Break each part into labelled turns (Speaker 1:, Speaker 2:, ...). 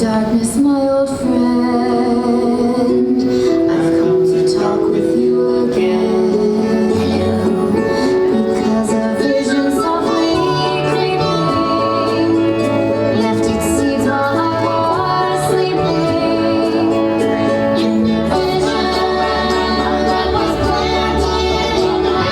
Speaker 1: darkness, my old friend. I've come to talk with you again. Because a vision softly creeping left its seeds while I was sleeping. In your vision that was planted in my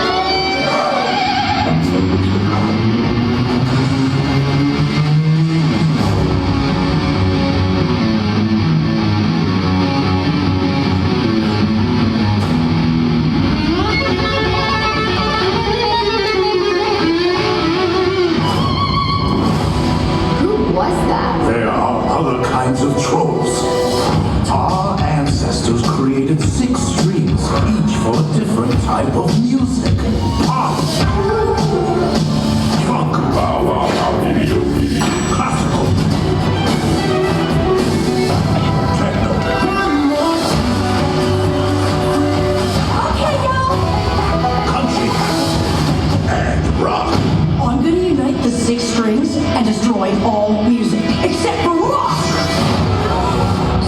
Speaker 2: There are other kinds of trolls. Our ancestors created 6 streams, each for a different type of music. Pop, funk, classical, techno, country, and rock.
Speaker 3: I'm gonna unite the 6 strings and destroy all music, except for rock!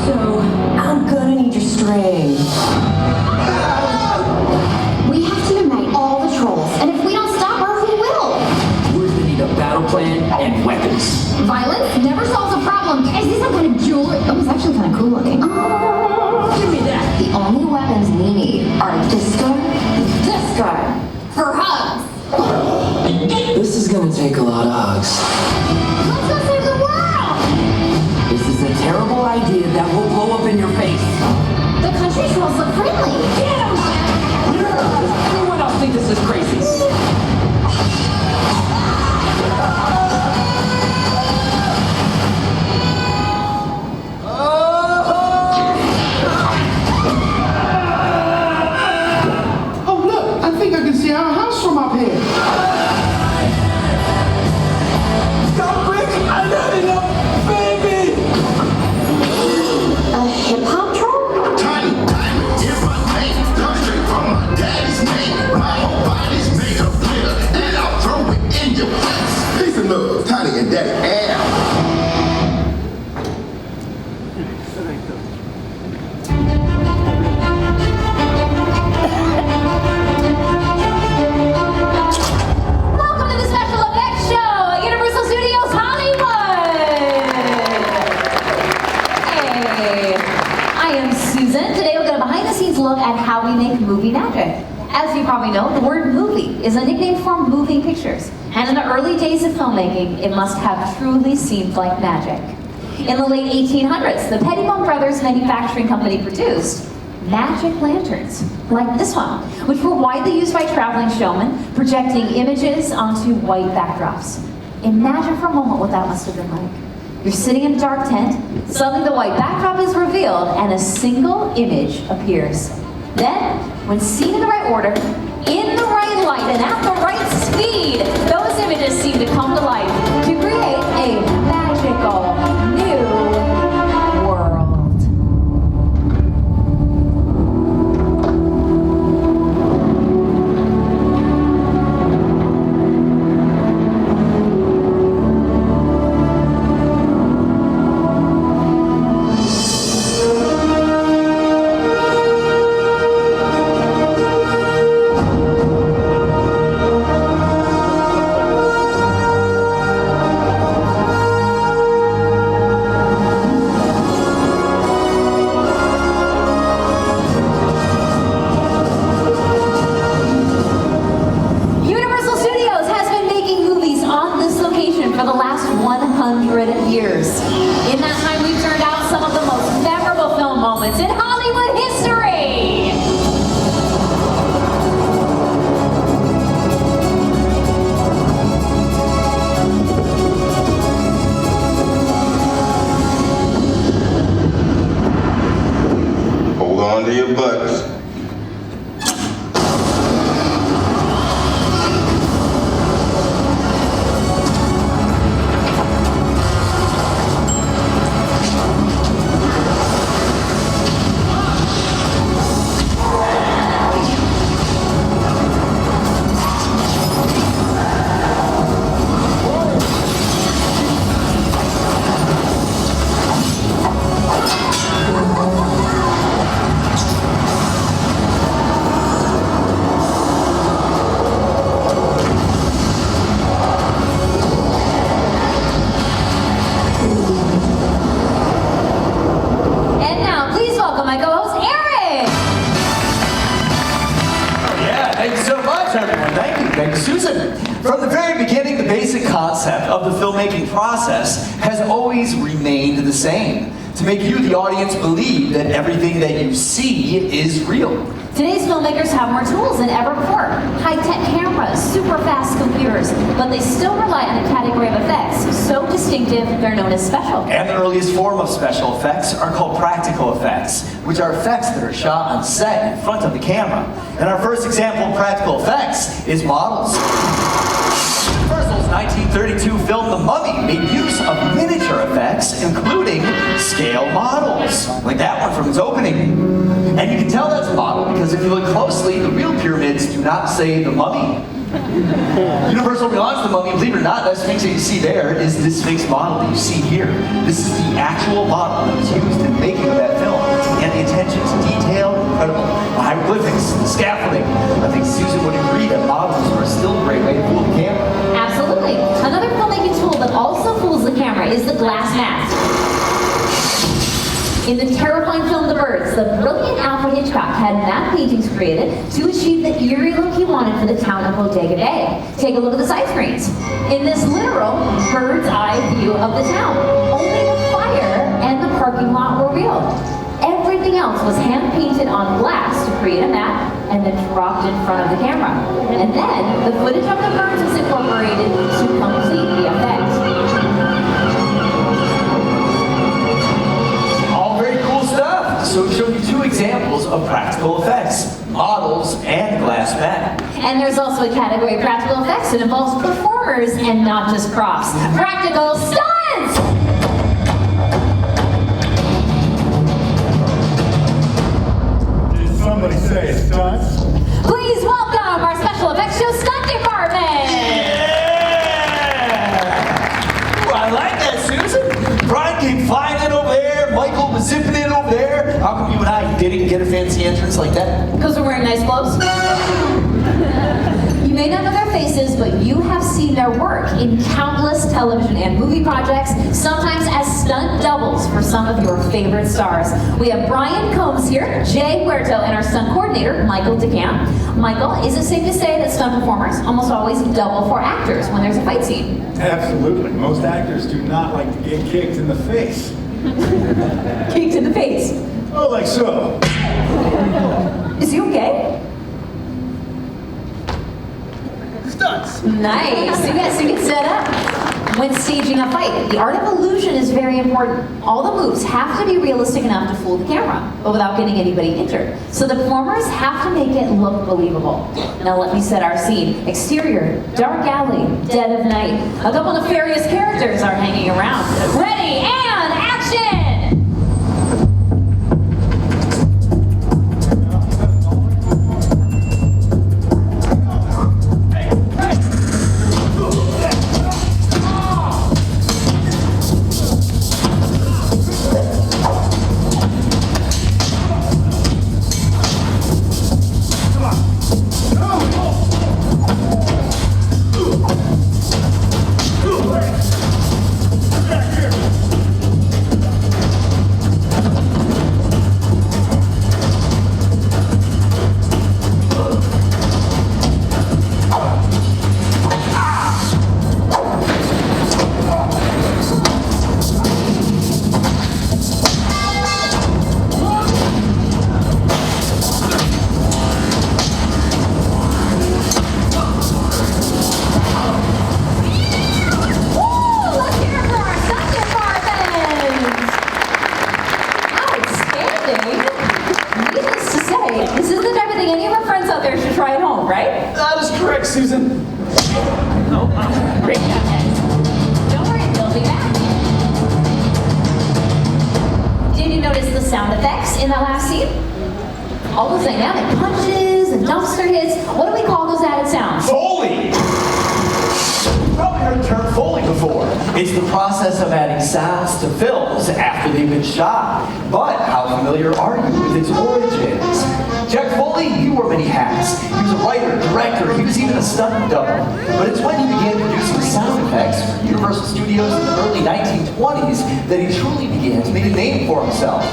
Speaker 3: So, I'm gonna need your string.
Speaker 1: We have to unite all the trolls, and if we don't stop her, who will?
Speaker 4: We're gonna need a battle plan and weapons.
Speaker 1: Violence never solves a problem. Is this some kind of jewelry? Oh, it's actually kind of cool looking.
Speaker 4: Give me that!
Speaker 1: The only weapons we need are this guy, for hugs.
Speaker 4: This is gonna take a lot of hugs.
Speaker 1: Let's go save the world!
Speaker 4: This is a terrible idea that will blow up in your face.
Speaker 1: The country trolls look friendly.
Speaker 4: Get him! Does anyone else think this is crazy?
Speaker 5: Oh, look, I think I can see our house from up here.
Speaker 4: Stop quick! I'm having a baby!
Speaker 1: A hip-hop troll?
Speaker 2: Tiny, if I make, come straight from my daddy's name. My whole body's made of glitter, and I'll throw it in your face. Peace and love, Tiny and Daddy Al.
Speaker 1: Welcome to the Special Effects Show at Universal Studios Hollywood! Hey, I am Susan. Today we'll get a behind-the-scenes look at how we make movie magic. As you probably know, the word movie is a nickname for moving pictures. And in the early days of filmmaking, it must have truly seemed like magic. In the late 1800s, the Pettibone Brothers Manufacturing Company produced magic lanterns, like this one, which were widely used by traveling showmen, projecting images onto white backdrops. Imagine for a moment what that must have been like. You're sitting in a dark tent, suddenly the white backdrop is revealed, and a single image appears. Then, when seen in the right order, in the right light, and at the right speed, those images seem to come to life to create a magical new world. Universal Studios has been making movies on this location for the last 100 years. In that time, we've turned out some of the most memorable film moments in Hollywood history.
Speaker 6: Hold on to your butts.
Speaker 4: concept of the filmmaking process has always remained the same, to make you, the audience, believe that everything that you see is real.
Speaker 1: Today's filmmakers have more tools than ever before. High-tech cameras, super fast computers, but they still rely on a category of effects so distinctive they're known as special.
Speaker 4: And the earliest form of special effects are called practical effects, which are effects that are shot on set in front of the camera. And our first example of practical effects is models. Universal's 1932 film The Mummy made use of miniature effects, including scale models, like that one from its opening. And you can tell that's a model because if you look closely, the real pyramids do not say The Mummy. Universal relaunched The Mummy. Believe it or not, that Sphinx that you see there is this Sphinx model that you see here. This is the actual model that was used in the making of that film. And the attention to detail, incredible. The hieroglyphics, the scaffolding. I think Susan would agree that models are still a great way to fool the camera.
Speaker 1: Absolutely. Another filmmaking tool that also fools the camera is the glass mask. In the terrifying film The Birds, the brilliant Alfred Hitchcock had matte paintings created to achieve the eerie look he wanted for the town of Bodega Bay. Take a look at the side screens. In this literal bird's eye view of the town, only the fire and the parking lot were real. Everything else was hand-painted on glass to create a map and then dropped in front of the camera. And then the footage of the birds was incorporated to complete the effect.
Speaker 4: So we showed you two examples of practical effects, models and glass mat.
Speaker 1: And there's also a category of practical effects that involves performers and not just props. Practical stunts!
Speaker 7: Did somebody say stunts?
Speaker 1: Please welcome our special effects show stunt department!
Speaker 4: Yeah! Ooh, I like that, Susan. Brian came flying in over there. Michael was zipping in over there. How come you and I didn't get a fancy entrance like that?
Speaker 1: Because we're wearing nice clothes. You may not know their faces, but you have seen their work in countless television and movie projects, sometimes as stunt doubles for some of your favorite stars. We have Brian Combs here, Jay Huerto, and our stunt coordinator, Michael DeCamp. Michael, is it safe to say that stunt performers almost always double for actors when there's a fight scene?
Speaker 7: Absolutely. Most actors do not like to get kicked in the face.
Speaker 1: Kicked in the face.
Speaker 7: Oh, like so.
Speaker 1: Is he okay?
Speaker 7: Stunts.
Speaker 1: Nice. So you get set up when staging a fight. The art of illusion is very important. All the moves have to be realistic enough to fool the camera, but without getting anybody injured. So the performers have to make it look believable. Now let me set our scene. Exterior, dark alley, dead of night. A couple nefarious characters are hanging around. Ready and action!
Speaker 4: Susan.
Speaker 1: Great job, guys. Don't worry, they'll be back. Did you notice the sound effects in that last scene? All those dynamic punches and dumpster hits. What do we call those added sounds?
Speaker 4: Foley! You've probably heard the term Foley before. It's the process of adding sounds to films after they've been shot. But how familiar are you with its origins? Jack Foley, he wore many hats. He was a writer, director, he was even a stunt double. But it's when he began producing sound effects for Universal Studios in the early 1920s that he truly began to make a name for himself.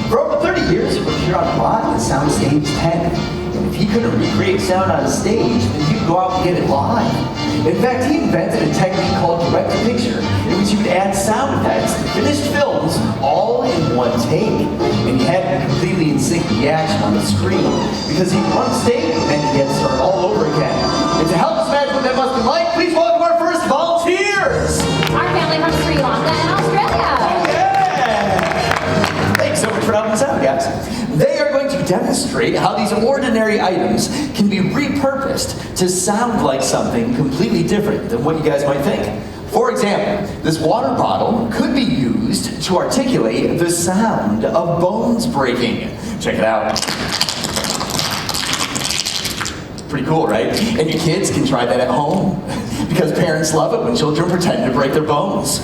Speaker 4: For over 30 years, he would appear on Broadway at Soundstage 10. And if he couldn't recreate sound on a stage, then he'd go out and get it live. In fact, he invented a technique called direct-to-picture, in which you would add sound effects to finished films all in one take. And he had to be completely in sync with the action on the screen, because he'd run stage and he had to start all over again. And to help us imagine what that must be like, please welcome our first volunteers!
Speaker 1: Our family from Sri Lanka and Australia.
Speaker 4: Yeah! Thanks so much for helping us out, guys. They are going to demonstrate how these ordinary items can be repurposed to sound like something completely different than what you guys might think. For example, this water bottle could be used to articulate the sound of bones breaking. Check it out. Pretty cool, right? And your kids can try that at home, because parents love it when children pretend to break their bones.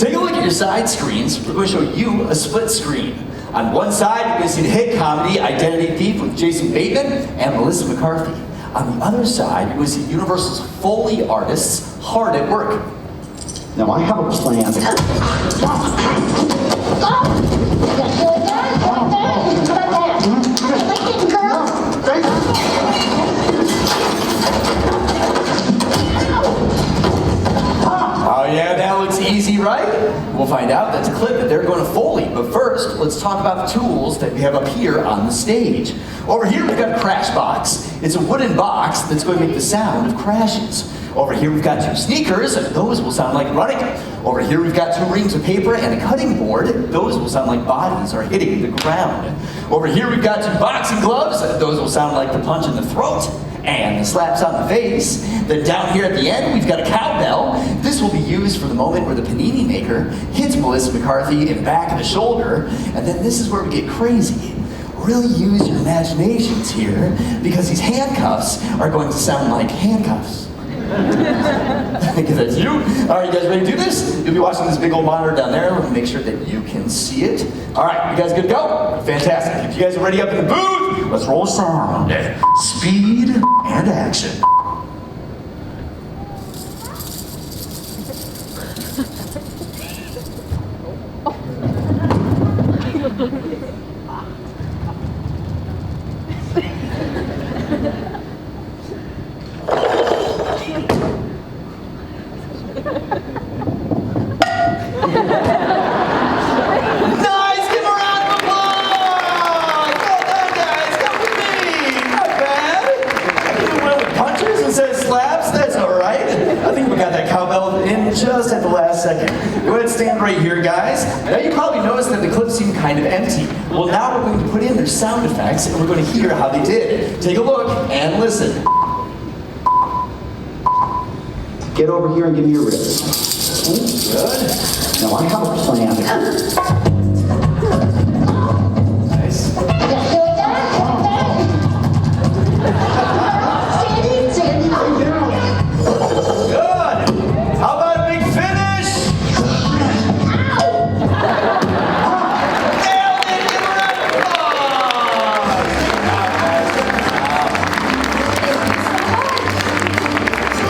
Speaker 4: Take a look at your side screens. We're going to show you a split screen. On one side, you're going to see the hit comedy Identity Thief with Jason Bateman and Melissa McCarthy. On the other side, you're going to see Universal's Foley artists hard at work.
Speaker 8: Now I have a plan.
Speaker 4: Oh yeah, that looks easy, right? We'll find out. That's a clip that they're going to Foley. But first, let's talk about the tools that we have up here on the stage. Over here, we've got a crash box. It's a wooden box that's going to make the sound of crashes. Over here, we've got 2 sneakers, and those will sound like running. Over here, we've got 2 reams of paper and a cutting board. Those will sound like bodies are hitting the ground. Over here, we've got 2 boxing gloves. Those will sound like the punch in the throat and the slaps on the face. Then down here at the end, we've got a cowbell. This will be used for the moment where the panini maker hits Melissa McCarthy in the back of the shoulder. And then this is where we get crazy. Really use your imaginations here, because these handcuffs are going to sound like handcuffs. Because that's you. All right, you guys ready to do this? You'll be watching this big old monitor down there. We'll make sure that you can see it. All right, you guys good to go? Fantastic. If you guys are ready up in the booth, let's roll sound. Speed and action. Just at the last second. Go ahead and stand right here, guys. Now you probably noticed that the clips seem kind of empty. Well, now we're going to put in their sound effects and we're going to hear how they did. Take a look and listen.
Speaker 8: Get over here and give me your wrist.
Speaker 4: Good.
Speaker 8: Now I have a plan.
Speaker 4: Nice. Good. How about a big finish? Nailed it. Give her a round of applause.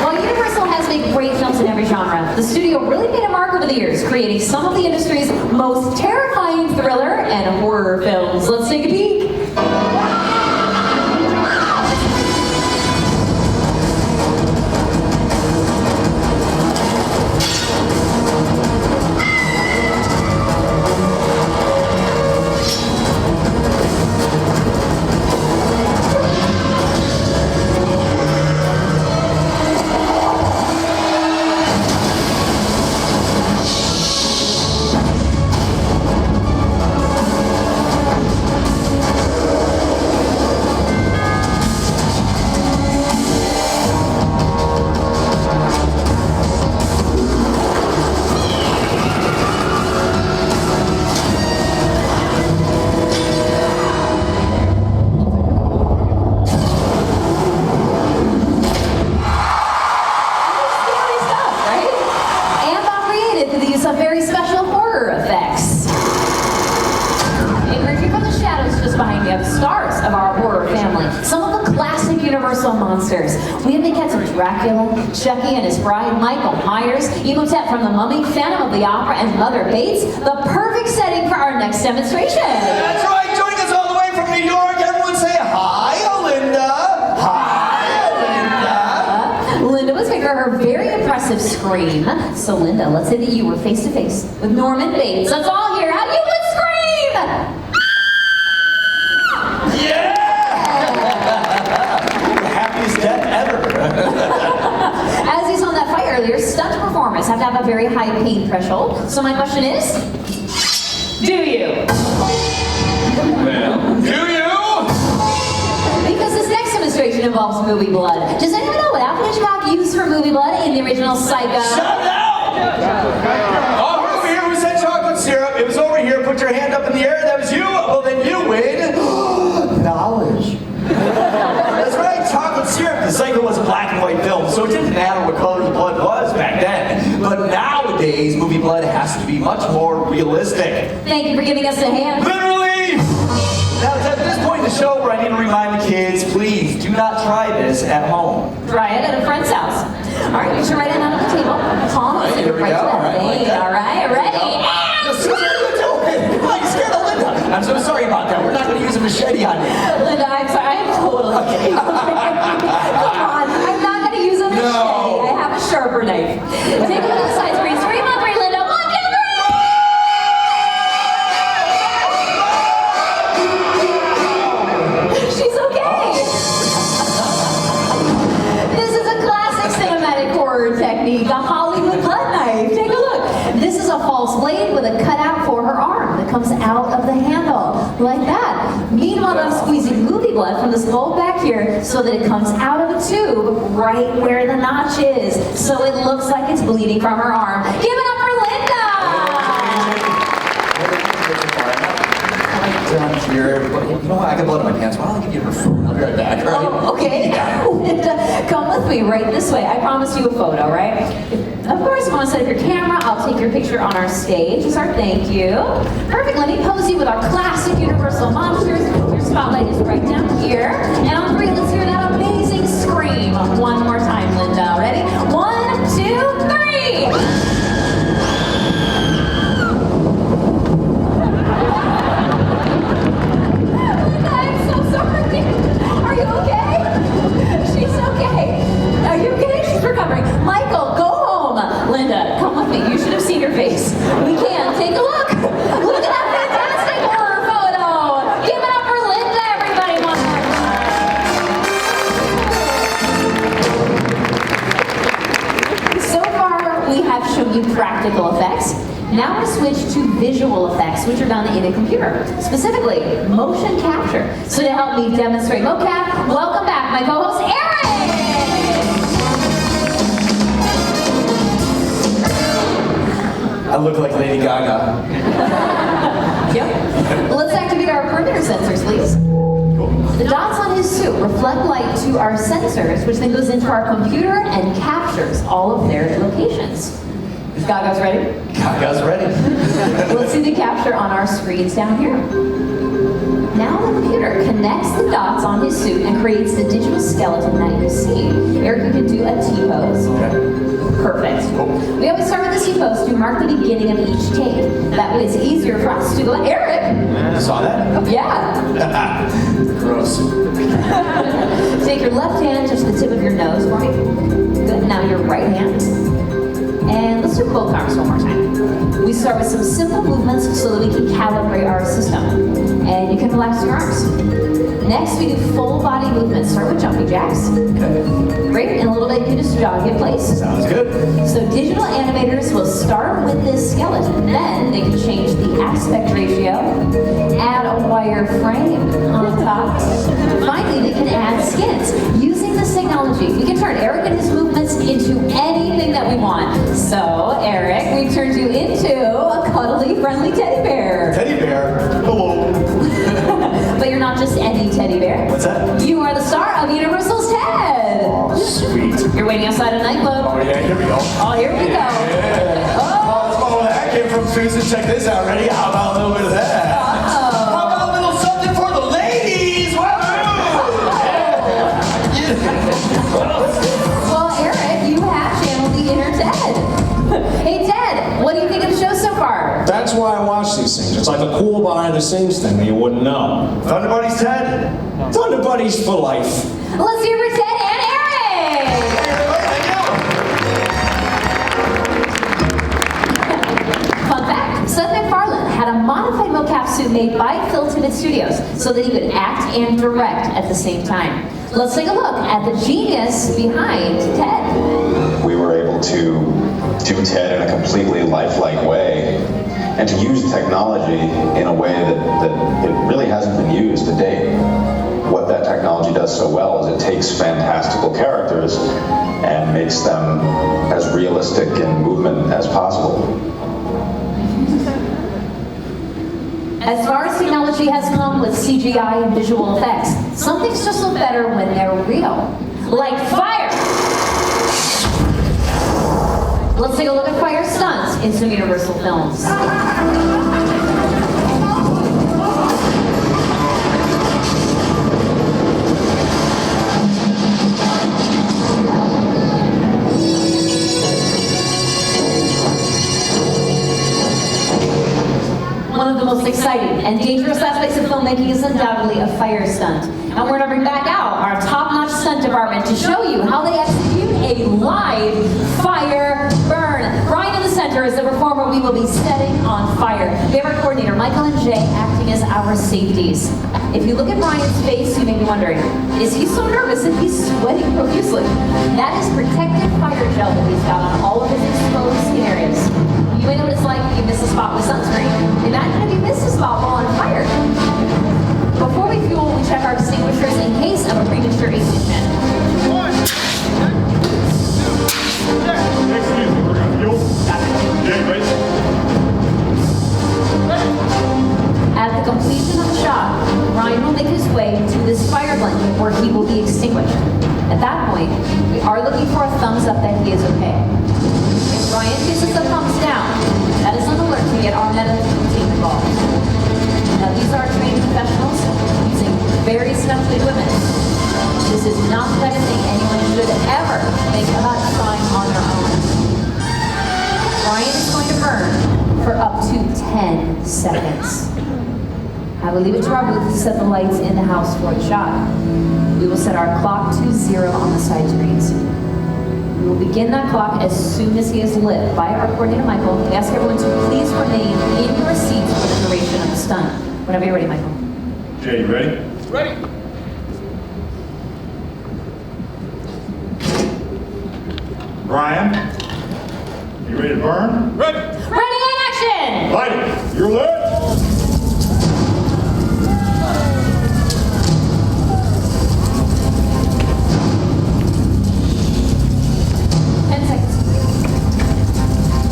Speaker 1: While Universal has made great films in every genre, the studio really made a mark over the years, creating some of the industry's most terrifying thriller and horror films. Let's take a peek. Monsters. We have big cats of Dracula, Chucky and his bride, Michael Myers, Emotep from The Mummy, Phantom of the Opera, and Mother Bates. The perfect setting for our next demonstration.
Speaker 4: That's right. Joining us all the way from New York. Everyone say hi, Linda. Hi, Linda.
Speaker 1: impressive scream. So Linda, let's say that you were face to face with Norman Bates. Let's all hear how you would scream!
Speaker 4: Yeah! The happiest death ever.
Speaker 1: As you saw in that fight earlier, stunt performers have to have a very high pain threshold. So my question is, do you?
Speaker 4: Well, do you?
Speaker 1: Because this next demonstration involves movie blood. Does anyone know what Alfred Hitchcock used for movie blood in the original Psycho?
Speaker 4: Shut up! Over here, who said chocolate syrup? It was over here. Put your hand up in the air. That was you. Well, then you win. Knowledge. That's right, chocolate syrup. The Psycho was a black and white film, so it didn't matter what color the blood was back then. But nowadays, movie blood has to be much more realistic.
Speaker 1: Thank you for giving us a hand.
Speaker 4: Literally! Now, it's at this point in the show where I need to remind the kids, please do not try this at home.
Speaker 1: Try it at a friend's house. All right, you should write it down on the table. Palm
Speaker 4: Right, here we
Speaker 1: right
Speaker 4: go.
Speaker 1: to that
Speaker 4: All right,
Speaker 1: vein.
Speaker 4: like that.
Speaker 1: All right, ready?
Speaker 4: Susan, what are you doing? Oh, you scared of Linda. I'm so sorry about that. We're not going to use a machete on you.
Speaker 1: Linda, I'm sorry. I'm totally kidding. Come on. I'm not going to use a machete.
Speaker 4: No.
Speaker 1: I have a sharper knife. Take a look at the side screen. Scream on three, Linda. 1, 2, 3. She's okay. This is a classic cinematic horror technique, a Hollywood blood knife. Take a look. This is a false blade with a cutout for her arm that comes out of the handle, like that. Meanwhile, I'm squeezing movie blood from this bulb back here so that it comes out of a tube right where the notch is. So it looks like it's bleeding from her arm. Give it up for Linda!
Speaker 4: Down here, but you know what? I got blood on my pants. Why don't I give you her phone? I'll be right back. Right?
Speaker 1: Oh, okay. Linda, come with me right this way. I promised you a photo, right? Of course, you want to set up your camera. I'll take your picture on our stage as our thank you. Perfect. Let me pose you with our classic Universal monsters. Your spotlight is right down here. And on 3, let's hear that amazing scream. One more time, Linda. Ready? 1, 2, 3. I'm so sorry. Are you okay? She's okay. Are you okay? She's recovering. Michael, go home. Linda, come with me. You should have seen her face. We can. Take a look. Look at that fantastic horror photo. Give it up for Linda, everybody. One more time. So far, we have shown you practical effects. Now we'll switch to visual effects, which are done in a computer, specifically motion capture. So to help me demonstrate mocap, welcome back my co-host Eric!
Speaker 4: I look like Lady Gaga.
Speaker 1: Yep. Let's activate our perimeter sensors, please. The dots on his suit reflect light to our sensors, which then goes into our computer and captures all of their locations. Is Gaga's ready?
Speaker 4: Gaga's ready.
Speaker 1: Let's see the capture on our screens down here. Now the computer connects the dots on his suit and creates the digital skeleton that you see. Eric, you can do a T-pose.
Speaker 4: Okay.
Speaker 1: Perfect. We always start with the T-pose to mark the beginning of each take. That way it's easier for us to go, Eric!
Speaker 4: You saw that?
Speaker 1: Yeah.
Speaker 4: Gross.
Speaker 1: Take your left hand, touch the tip of your nose for me. Good. Now your right hand. And let's do both arms one more time. We start with some simple movements so that we can calibrate our system. And you can relax your arms. Next, we do full body movements. Start with jumping jacks.
Speaker 4: Okay.
Speaker 1: Great, and a little bit, you can just jog in place.
Speaker 4: Sounds good.
Speaker 1: So digital animators will start with this skeleton. Then they can change the aspect ratio, add a wire frame on top. Finally, they can add skins. Using this technology, we can turn Eric and his movements into anything that we want. So, Eric, we turned you into a cuddly, friendly teddy bear.
Speaker 4: Teddy bear. Hello.
Speaker 1: But you're not just any teddy bear.
Speaker 4: What's that?
Speaker 1: You are the star of Universal's Ted.
Speaker 4: Oh, sweet.
Speaker 1: You're waiting outside a nightclub.
Speaker 4: Oh, yeah, here we go.
Speaker 1: Oh, here we go.
Speaker 4: Yeah. Oh, that came from Susan. Check this out. Ready? How about a little bit of that? How about a little something for the ladies?
Speaker 1: Well, Eric, you have channeled the inner Ted. Hey, Ted, what do you think of the show so far?
Speaker 9: That's why I watch these things. It's like a cool behind the scenes thing that you wouldn't know.
Speaker 4: Thunder Buddies, Ted.
Speaker 9: Thunder Buddies for life.
Speaker 1: Let's hear for Ted and Eric. costume made by Phil Tippett Studios so that he could act and direct at the same time. Let's take a look at the genius behind Ted.
Speaker 10: We were able to do Ted in a completely lifelike way and to use technology in a way that it really hasn't been used to date. What that technology does so well is it takes fantastical characters and makes them as realistic in movement as possible.
Speaker 1: As far as technology has come with CGI and visual effects, some things just look better when they're real. Like fire! Let's take a look at fire stunts in some Universal films. One of the most exciting and dangerous aspects of filmmaking is undoubtedly a fire stunt. And we're going to bring back out our top-notch stunt department to show you how they execute a live fire burn. Brian in the center is the performer we will be setting on fire. We have our coordinator, Michael and Jay, acting as our safeties. If you look at Brian's face, you may be wondering, is he so nervous that he's sweating profusely? That is protective fire gel that he's got on all of his exposed skin areas. You may know what it's like if you miss a spot with sunscreen. Imagine if you missed a spot while on fire. Before we fuel, we check our extinguishers in case of a premature ignition.
Speaker 7: Excuse me, we're gonna fuel. Jay, ready?
Speaker 1: At the completion of the shot, Ryan will make his way to this fire blanket where he will be extinguished. At that point, we are looking for a thumbs up that he is okay. If Ryan gives us a thumbs down, that is an alert to get our medical team involved. Now these are trained professionals using very special equipment. This is not the type of thing anyone should ever think about trying on their own. Ryan is going to burn for up to 10 seconds. I will leave it to our booth to set the lights in the house for the shot. We will set our clock to 0 on the side screens. We will begin that clock as soon as he is lit by our coordinator, Michael. We ask everyone to please remain in your seats for the duration of the stunt. Whenever you're ready, Michael.
Speaker 7: Jay, you ready?
Speaker 5: Ready?
Speaker 7: Brian, you ready to burn? Ready.
Speaker 1: Ready in action!
Speaker 7: Light it. You're lit.
Speaker 1: 10 seconds.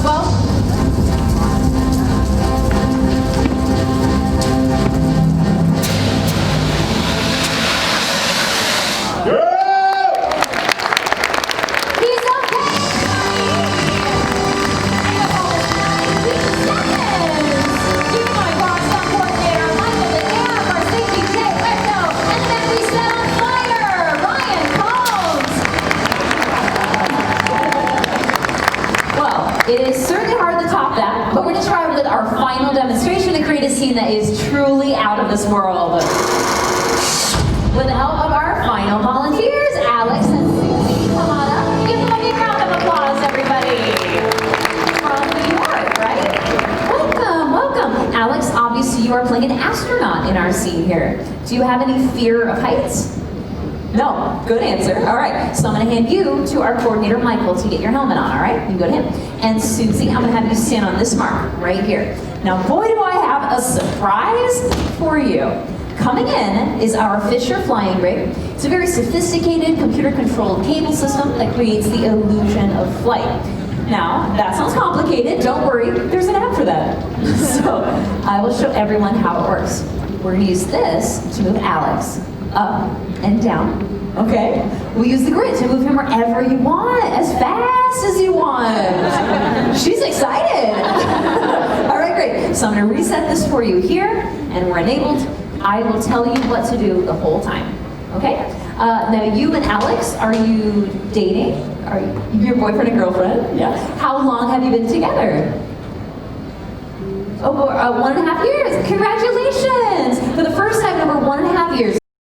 Speaker 1: 12. He's okay! To my boss, stunt coordinator, Michael, the AM, our safety, Jay, Recto, and then we set on fire, Ryan Combs! Well, it is certainly hard to top that, but we're going to try with our final demonstration to create a scene that is truly out of this world. With the help of our final volunteers, Alex and Susie, come on up. Give them a big round of applause, everybody. From New York, right? Welcome, welcome. Alex, obviously you are playing an astronaut in our scene here. Do you have any fear of heights? No, good answer. All right, so I'm going to hand you to our coordinator, Michael, to get your helmet on, all right? You can go to him. And Susie, I'm going to have you stand on this mark right here. Now, boy, do I have a surprise for you. Coming in is our Fisher flying rig. It's a very sophisticated computer-controlled cable system that creates the illusion of flight. Now, that sounds complicated. Don't worry, there's an app for that. So, I will show everyone how it works. We're going to use this to move Alex up and down, okay? We'll use the grid to move him wherever you want, as fast as you want. She's excited. All right, great. So I'm going to reset this for you here, and we're enabled. I will tell you what to do the whole time, okay? Now, you and Alex, are you dating? Are you your boyfriend and girlfriend? Yeah. How long have you been together? Oh, 1.5 years. Congratulations! For the first time in over 1.5 years.